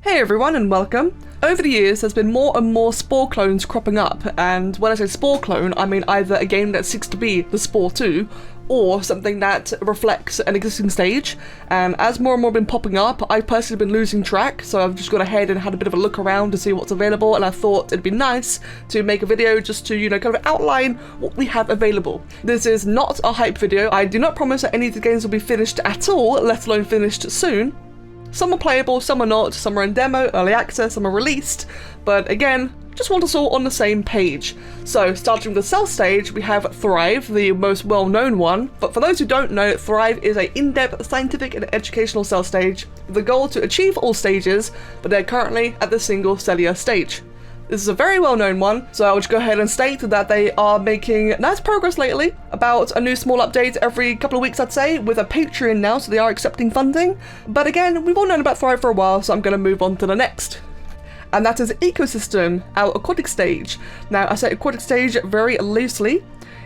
Hey everyone and welcome. Over the years there's been more and more Spore clones cropping up, and when I say Spore clone I mean either a game that seeks to be the Spore 2 or something that reflects an existing stage. And as more and more have been popping up, I've personally been losing track, so I've just gone ahead and had a bit of a look around to see what's available, and I thought it'd be nice to make a video just to, kind of outline what we have available. This is not a hype video. I do not promise that any of the games will be finished at all, let alone finished soon. Some are playable, some are not, some are in demo, early access, some are released, but again, just want us all on the same page. So, starting with the Cell stage, we have Thrive, the most well-known one, but for those who don't know, Thrive is an in-depth scientific and educational cell stage with the goal to achieve all stages, but they're currently at the single cellular stage. This is a very well-known one, so I'll just go ahead and state that they are making nice progress lately, about a new small update every couple of weeks I'd say, with a Patreon now, so they are accepting funding. But again, we've all known about Thrive for a while, so I'm going to move on to the next. And that is Ecosystem, our aquatic stage. Now, I say aquatic stage very loosely.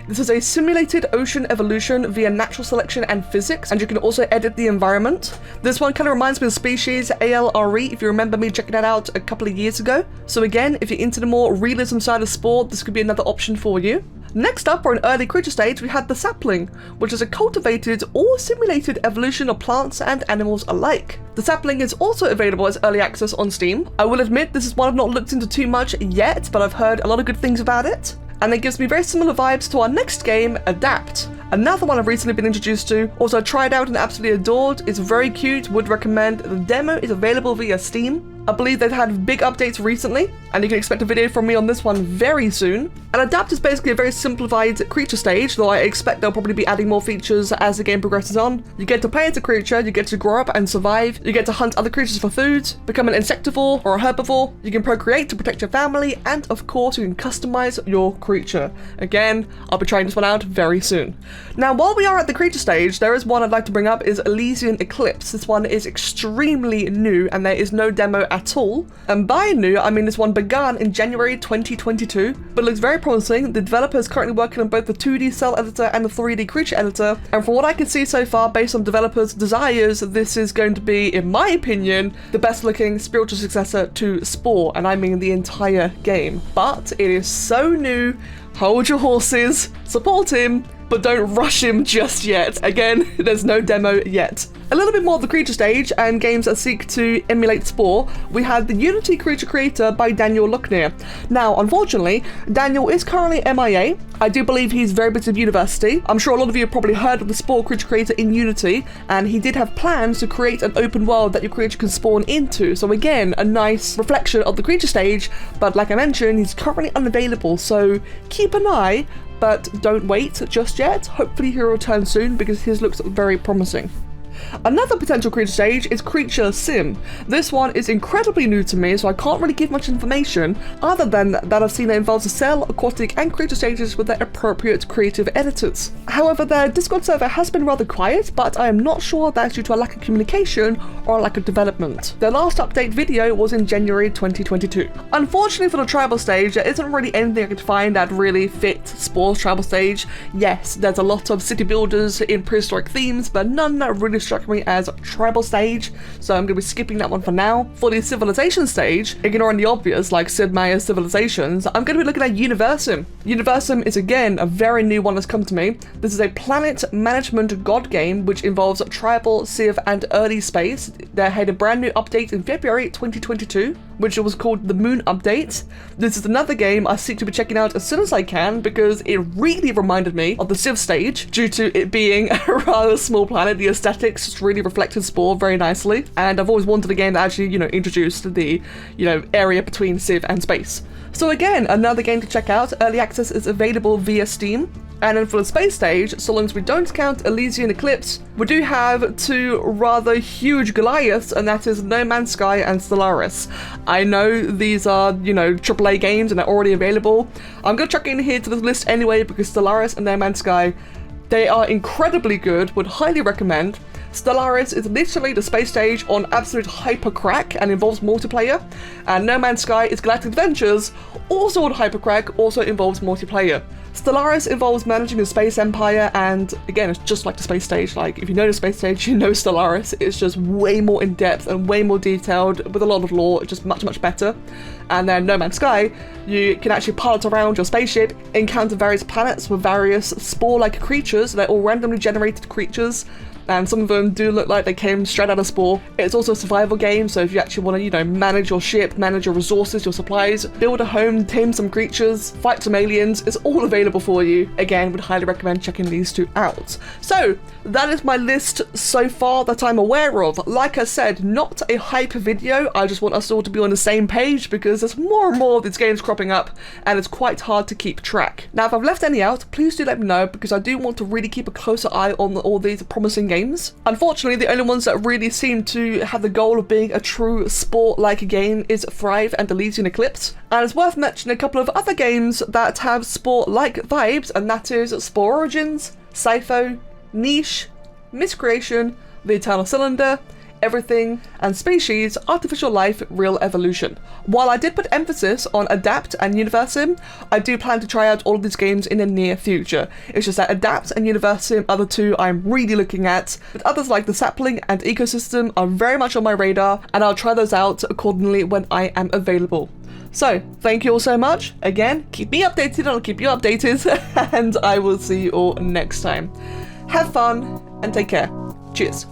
This is a simulated ocean evolution via natural selection and physics, and you can also edit the environment. This one kind of reminds me of Species ALRE, if you remember me checking that out a couple of years ago. So again, if you're into the more realism side of Spore, this could be another option for you. Next up, for an early creature stage, we had the Sapling, which is a cultivated or simulated evolution of plants and animals alike. The Sapling is also available as early access on Steam. I will admit this is one I've not looked into too much yet, but I've heard a lot of good things about it. And it gives me very similar vibes to our next game, Adapt. Another one I've recently been introduced to, also tried out and absolutely adored. It's very cute, would recommend. The demo is available via Steam. I believe they've had big updates recently, and you can expect a video from me on this one very soon. And Adapt is basically a very simplified creature stage, though I expect they'll probably be adding more features as the game progresses on. You get to play as a creature, you get to grow up and survive, you get to hunt other creatures for food, become an insectivore or a herbivore, you can procreate to protect your family, and of course you can customize your creature. Again, I'll be trying this one out very soon. Now, while we are at the creature stage, there is one I'd like to bring up, is Elysian Eclipse. This one is extremely new, and there is no demo at all. And by new, I mean this one began in January 2022, but looks very promising. The developer is currently working on both the 2D cell editor and the 3D creature editor, and from what I can see so far, based on developers' desires, this is going to be, in my opinion, the best looking spiritual successor to Spore, and I mean the entire game. But it is so new, hold your horses, support him, but don't rush him just yet. Again, there's no demo yet. A little bit more of the creature stage and games that seek to emulate Spore. We had the Unity Creature Creator by Daniel Looknear. Now, unfortunately, Daniel is currently MIA. I do believe he's very busy with university. I'm sure a lot of you have probably heard of the Spore Creature Creator in Unity, and he did have plans to create an open world that your creature can spawn into. So again, a nice reflection of the creature stage, but like I mentioned, he's currently unavailable, so keep an eye, but don't wait just yet. Hopefully he'll return soon because his looks very promising. Another potential creature stage is CreatureSim. This one is incredibly new to me, so I can't really give much information other than that I've seen it involves a cell, aquatic, and creature stages with their appropriate creative editors. However, their Discord server has been rather quiet, but I am not sure that's due to a lack of communication or a lack of development. Their last update video was in January 2022. Unfortunately for the tribal stage, there isn't really anything I could find that really fits Spore's tribal stage. Yes, there's a lot of city builders in prehistoric themes, but none that really struck me as tribal stage, so I'm going to be skipping that one for now. For the civilization stage, ignoring the obvious like Sid Meier's civilizations, I'm going to be looking at Universim. Universim is again a very new one that's come to me. This is a planet management god game which involves tribal, civ, and early space. They had a brand new update in February 2022, which was called the Moon Update. This is another game I seek to be checking out as soon as I can because it really reminded me of the Civ stage due to it being a rather small planet. The aesthetics just really reflected Spore very nicely, and I've always wanted a game that actually, introduced the, area between Civ and space. So again, another game to check out. Early access is available via Steam. And then for the space stage, so long as we don't count Elysian Eclipse, we do have two rather huge Goliaths, and that is No Man's Sky and Stellaris. I know these are, AAA games and they're already available. I'm going to chuck in here to the list anyway because Stellaris and No Man's Sky, they are incredibly good, would highly recommend. Stellaris is literally the space stage on absolute hyper crack and involves multiplayer, and No Man's Sky is Galactic Adventures, also on hyper crack, also involves multiplayer. Stellaris involves managing a space empire, and again, it's just like the space stage. Like, if you know the space stage, you know Stellaris. It's just way more in-depth and way more detailed with a lot of lore, just much better. And then No Man's Sky, you can actually pilot around your spaceship, encounter various planets with various spore-like creatures. They're all randomly generated creatures, and some of them do look like they came straight out of Spore. It's also a survival game, so if you actually want to, you know, manage your ship, manage your resources, your supplies, build a home, tame some creatures, fight some aliens, it's all available for you. Again, would highly recommend checking these two out. So, that is my list so far that I'm aware of. Like I said, not a hype video, I just want us all to be on the same page because there's more and more of these games cropping up, and it's quite hard to keep track. Now, if I've left any out, please do let me know, because I do want to really keep a closer eye on all these promising games. Unfortunately, the only ones that really seem to have the goal of being a true sport-like game is Thrive and Elysian Eclipse. And it's worth mentioning a couple of other games that have sport-like vibes, and that is Spore Origins, Sipho, Niche, Miscreation, The Eternal Cylinder, Everything, and Species, Artificial Life, Real Evolution. While I did put emphasis on Adapt and Universim, I do plan to try out all of these games in the near future. It's just that Adapt and Universim are the two I'm really looking at, but others like the Sapling and Ecosystem are very much on my radar, and I'll try those out accordingly when I am available. So, thank you all so much. Again, keep me updated, I'll keep you updated, and I will see you all next time. Have fun, and take care. Cheers.